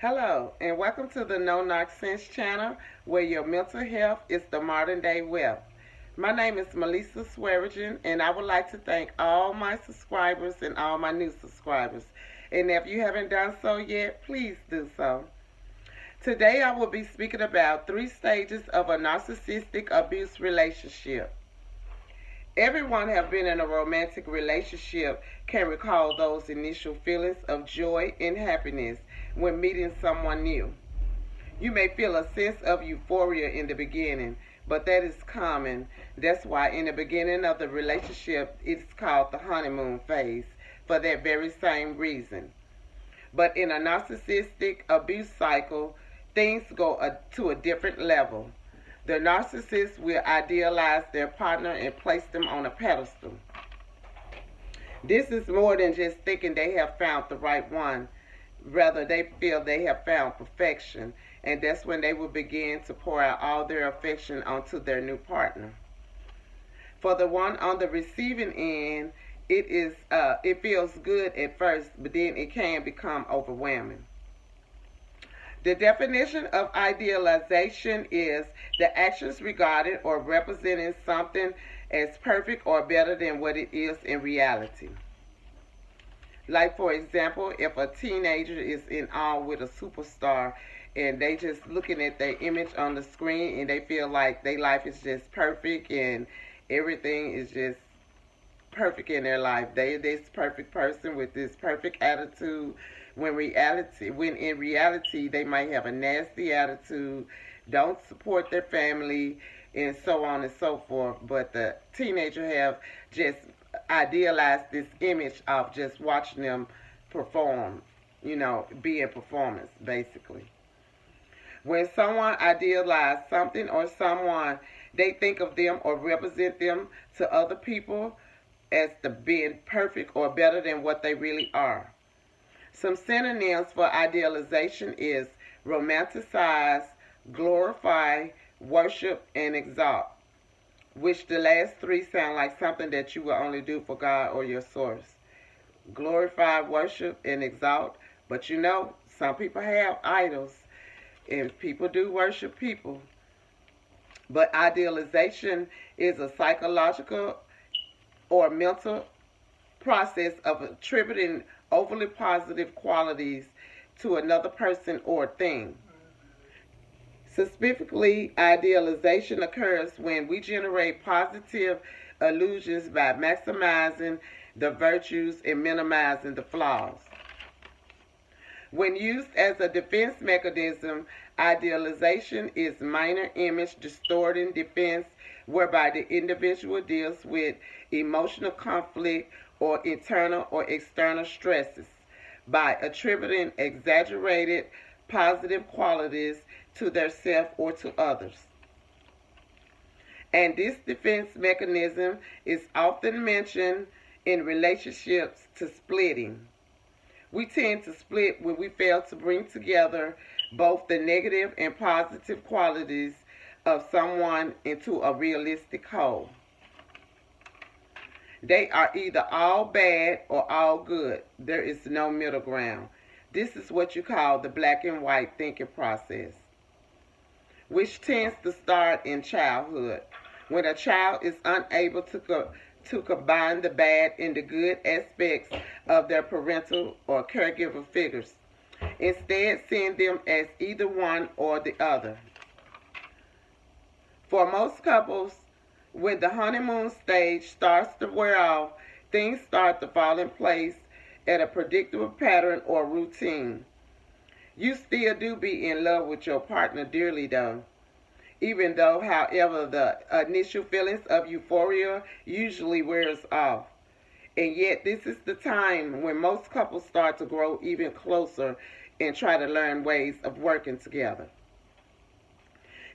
Hello, and welcome to the No Nonsense channel, where your mental health is the modern day wealth. My name is Melissa Swearigan, and I would like to thank all my subscribers and all my new subscribers. And if you haven't done so yet, please do so. Today I will be speaking about 3 stages of a narcissistic abuse relationship. Everyone have been in a romantic relationship can recall those initial feelings of joy and happiness when meeting someone new. You may feel a sense of euphoria in the beginning, but that is common. That's why in the beginning of the relationship it's called the honeymoon phase, for that very same reason. But in a narcissistic abuse cycle, things go to a different level. The narcissist will idealize their partner and place them on a pedestal. This is more than just thinking they have found the right one. Rather, they feel they have found perfection, and that's when they will begin to pour out all their affection onto their new partner. For the one on the receiving end, it feels good at first, but then it can become overwhelming. The definition of idealization is the actions regarded or representing something as perfect or better than what it is in reality. Like, for example, if a teenager is in awe with a superstar and they just looking at their image on the screen and they feel like their life is just perfect and everything is just perfect in their life. They're this perfect person with this perfect attitude, when in reality they might have a nasty attitude, don't support their family, and so on and so forth. But the teenager have just idealized this image of just watching them perform, be in performance basically. When someone idealizes something or someone, they think of them or represent them to other people as the being perfect or better than what they really are. Some synonyms for idealization is romanticize, glorify, worship, and exalt, which the last three sound like something that you will only do for God or your source. Glorify, worship, and exalt. But some people have idols, and people do worship people. But idealization is a psychological or mental process of attributing overly positive qualities to another person or thing. Specifically, idealization occurs when we generate positive illusions by maximizing the virtues and minimizing the flaws. When used as a defense mechanism, idealization is minor image distorting defense whereby the individual deals with emotional conflict or internal or external stresses by attributing exaggerated positive qualities to their self or to others. And this defense mechanism is often mentioned in relationships to splitting. We tend to split when we fail to bring together both the negative and positive qualities of someone into a realistic whole. They are either all bad or all good. There is no middle ground. This is what you call the black and white thinking process, which tends to start in childhood, when a child is unable to combine the bad and the good aspects of their parental or caregiver figures, instead seeing them as either one or the other. For most couples, when the honeymoon stage starts to wear off, things start to fall in place at a predictable pattern or routine. You still do be in love with your partner dearly though, even though, however, the initial feelings of euphoria usually wears off. And yet this is the time when most couples start to grow even closer and try to learn ways of working together.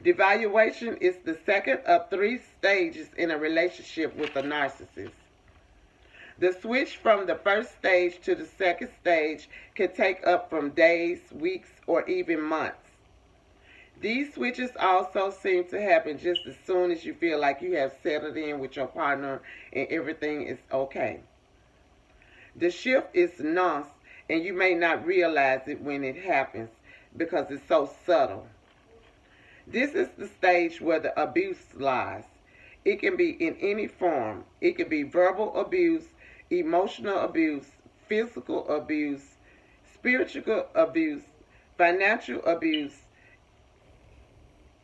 Devaluation is the second of 3 stages in a relationship with a narcissist. The switch from the first stage to the second stage can take up from days, weeks, or even months. These switches also seem to happen just as soon as you feel like you have settled in with your partner and everything is okay. The shift is nuanced and you may not realize it when it happens. because it's so subtle. This is the stage where the abuse lies. It can be in any form. It can be verbal abuse, emotional abuse, physical abuse, spiritual abuse, financial abuse,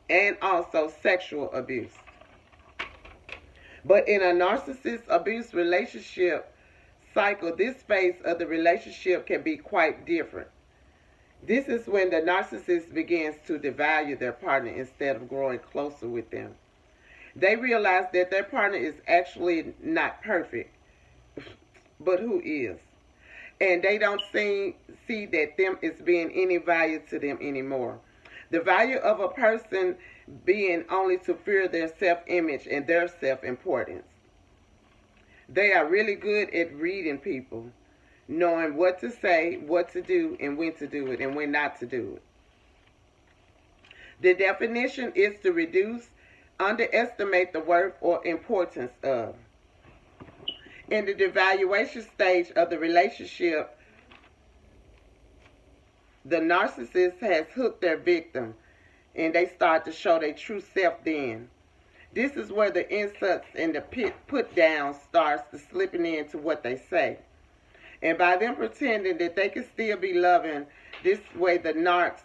and also sexual abuse. But in a narcissist abuse relationship cycle, this phase of the relationship can be quite different. This is when the narcissist begins to devalue their partner instead of growing closer with them. They realize that their partner is actually not perfect, but who is. And they don't see that them is being any value to them anymore. The value of a person being only to fear their self-image and their self-importance. They are really good at reading people, knowing what to say, what to do, and when to do it, and when not to do it. The definition is to reduce, underestimate the worth or importance of. In the devaluation stage of the relationship, the narcissist has hooked their victim, and they start to show their true self then. This is where the insults and the put down starts to slipping into what they say. And by them pretending that they can still be loving, this way the narcs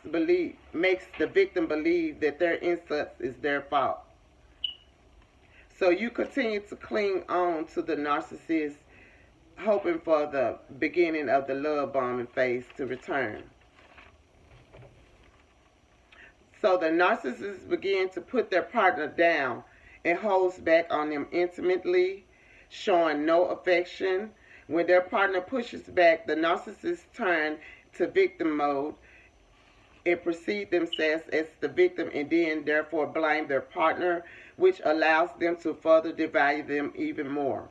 makes the victim believe that their insults is their fault. So you continue to cling on to the narcissist, hoping for the beginning of the love bombing phase to return. So the narcissists begin to put their partner down and holds back on them intimately, showing no affection. When their partner pushes back, the narcissists turn to victim mode and perceive themselves as the victim and then therefore blame their partner, which allows them to further devalue them even more.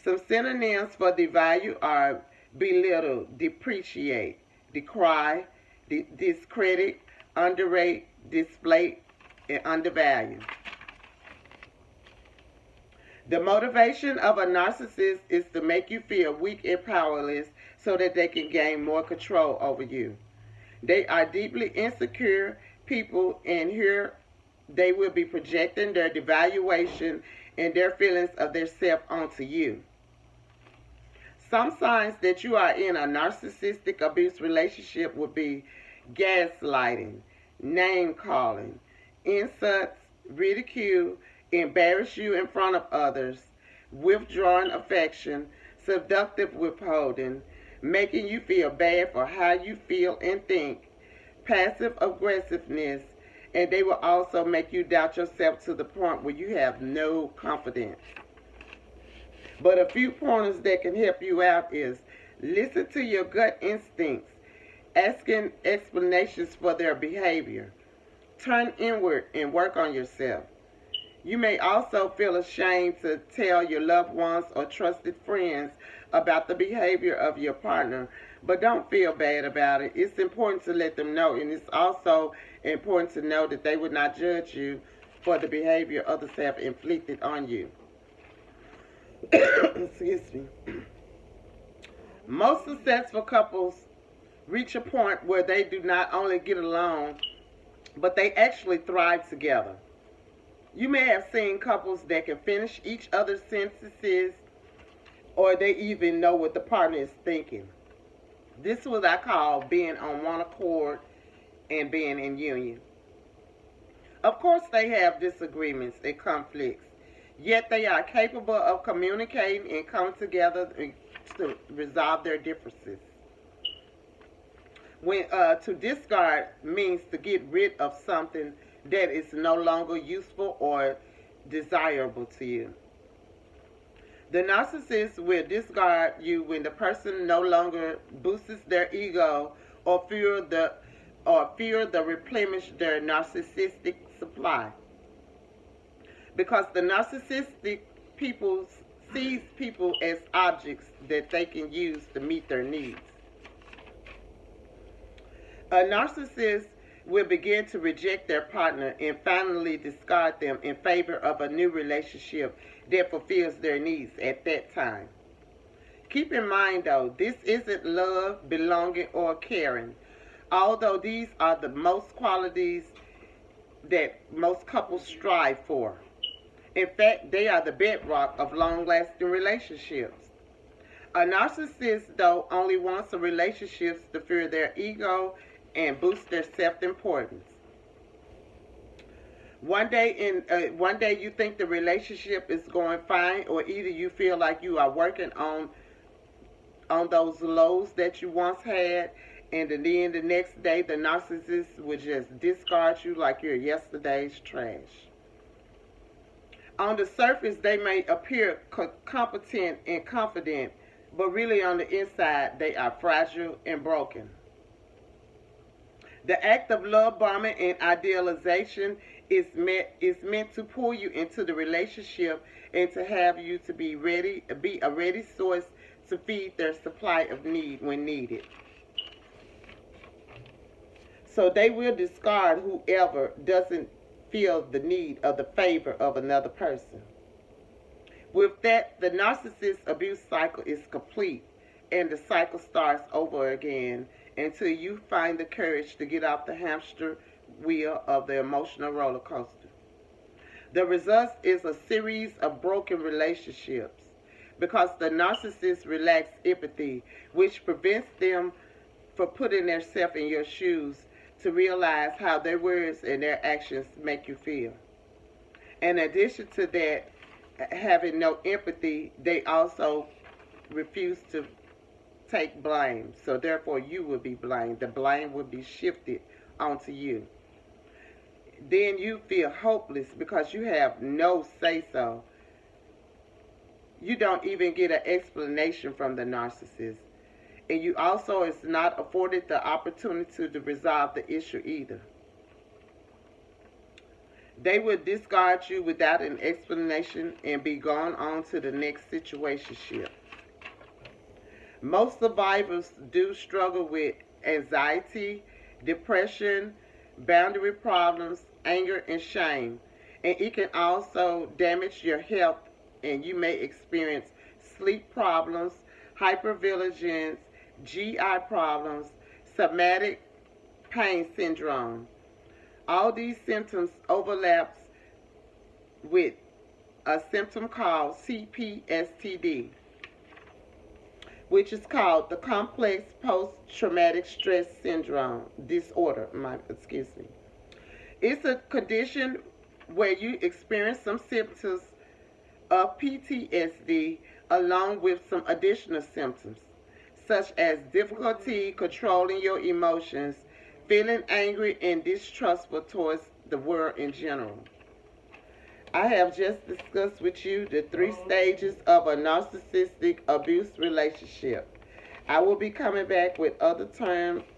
Some synonyms for devalue are belittle, depreciate, decry, discredit, underrate, display, and undervalue. The motivation of a narcissist is to make you feel weak and powerless so that they can gain more control over you. They are deeply insecure people, and here they will be projecting their devaluation and their feelings of their self onto you. Some signs that you are in a narcissistic abuse relationship would be gaslighting, name calling, insults, ridicule, embarrass you in front of others, withdrawing affection, seductive withholding, making you feel bad for how you feel and think, passive aggressiveness, and they will also make you doubt yourself to the point where you have no confidence. But a few pointers that can help you out is listen to your gut instincts, asking explanations for their behavior. Turn inward and work on yourself. You may also feel ashamed to tell your loved ones or trusted friends about the behavior of your partner, but don't feel bad about it. It's important to let them know, and it's also important to know that they would not judge you for the behavior others have inflicted on you. Excuse me. Most successful couples reach a point where they do not only get along, but they actually thrive together. You may have seen couples that can finish each other's sentences, or they even know what the partner is thinking. This is what I call being on one accord and being in union. Of course, they have disagreements and conflicts, yet they are capable of communicating and coming together to resolve their differences. To discard means to get rid of something that is no longer useful or desirable to you. The narcissist will discard you when the person no longer boosts their ego or fear the replenish their narcissistic supply. Because the narcissistic people sees people as objects that they can use to meet their needs. A narcissist will begin to reject their partner and finally discard them in favor of a new relationship that fulfills their needs at that time. Keep in mind though, this isn't love, belonging, or caring. although these are the most qualities that most couples strive for. In fact, they are the bedrock of long-lasting relationships. A narcissist, though, only wants a relationship to fuel their ego and boost their self-importance. One day you think the relationship is going fine, or either you feel like you are working on those lows that you once had, and then the next day the narcissist would just discard you like you're yesterday's trash. On the surface, they may appear competent and confident, but really on the inside, they are fragile and broken. The act of love bombing and idealization is meant to pull you into the relationship and to have you to be a ready source to feed their supply of need when needed. So they will discard whoever doesn't feel the need of the favor of another person. With that, the narcissist abuse cycle is complete, and the cycle starts over again until you find the courage to get off the hamster wheel of the emotional roller coaster. The result is a series of broken relationships because the narcissist lacks empathy, which prevents them from putting themselves in your shoes to realize how their words and their actions make you feel. In addition to that, having no empathy, they also refuse to take blame. So therefore you will be blamed. The blame will be shifted onto you. Then you feel hopeless because you have no say-so. You don't even get an explanation from the narcissist. And you also is not afforded the opportunity to resolve the issue either. They will discard you without an explanation and be gone on to the next situationship. Most survivors do struggle with anxiety, depression, boundary problems, anger, and shame. And it can also damage your health, and you may experience sleep problems, hypervigilance, GI problems, somatic pain syndrome. All these symptoms overlaps with a symptom called CPSTD, which is called the complex post-traumatic stress syndrome disorder. It's a condition where you experience some symptoms of PTSD along with some additional symptoms, such as difficulty controlling your emotions, feeling angry and distrustful towards the world in general. I have just discussed with you the 3 stages of a narcissistic abuse relationship. I will be coming back with other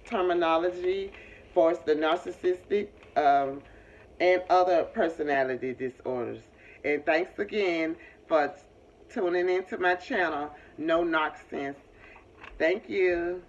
terminology for the narcissistic and other personality disorders. And thanks again for tuning into my channel, No Narcissist. Thank you.